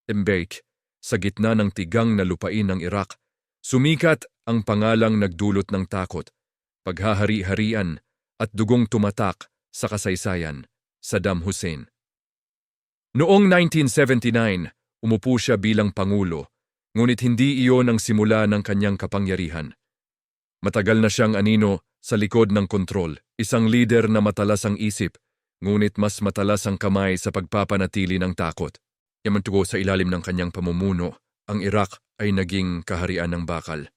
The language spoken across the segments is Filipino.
Embake, sa gitna ng tigang na lupain ng Iraq, sumikat ang pangalang nagdulot ng takot, paghahari-harian at dugong tumatak sa kasaysayan, Saddam Hussein. Noong 1979, umupo siya bilang pangulo, ngunit hindi iyon ang simula ng kanyang kapangyarihan. Matagal na siyang anino sa likod ng kontrol, isang lider na matalas ang isip, ngunit mas matalas ang kamay sa pagpapanatili ng takot. Yamantugo sa ilalim ng kanyang pamumuno, ang Iraq ay naging kaharian ng bakal.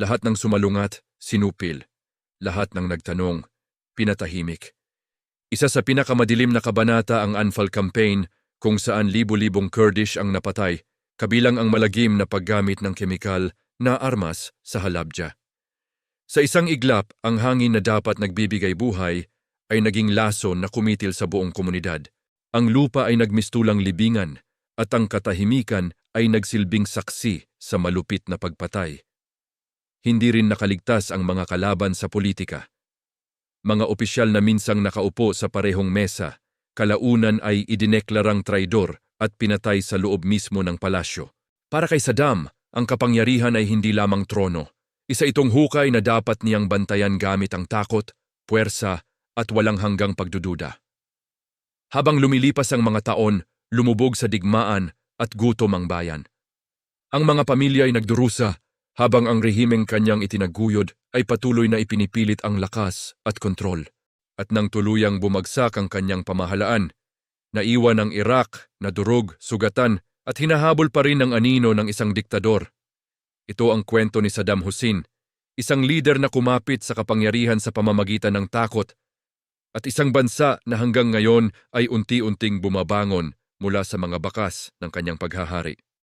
Lahat ng sumalungat, sinupil. Lahat ng nagtanong, pinatahimik. Isa sa pinakamadilim na kabanata ang Anfal Campaign, kung saan libu-libong Kurdish ang napatay, kabilang ang malagim na paggamit ng kemikal na armas sa Halabja. Sa isang iglap, ang hangin na dapat nagbibigay buhay ay naging lason na kumitil sa buong komunidad. Ang lupa ay nagmistulang libingan at ang katahimikan ay nagsilbing saksi sa malupit na pagpatay. Hindi rin nakaligtas ang mga kalaban sa politika. Mga opisyal na minsang nakaupo sa parehong mesa, kalaunan ay idineklarang traidor at pinatay sa loob mismo ng palasyo. Para kay Saddam, ang kapangyarihan ay hindi lamang trono. Isa itong hukay na dapat niyang bantayan gamit ang takot, puwersa at walang hanggang pagdududa. Habang lumilipas ang mga taon, lumubog sa digmaan at gutom ang bayan. Ang mga pamilya ay nagdurusa, habang ang rehimeng kanyang itinaguyod ay patuloy na ipinipilit ang lakas at kontrol. At nang tuluyang bumagsak ang kanyang pamahalaan, naiwan ang Iraq na durog, sugatan at hinahabol pa rin ang anino ng isang diktador. Ito ang kwento ni Saddam Hussein, isang lider na kumapit sa kapangyarihan sa pamamagitan ng takot, at isang bansa na hanggang ngayon ay unti-unting bumabangon mula sa mga bakas ng kanyang paghahari.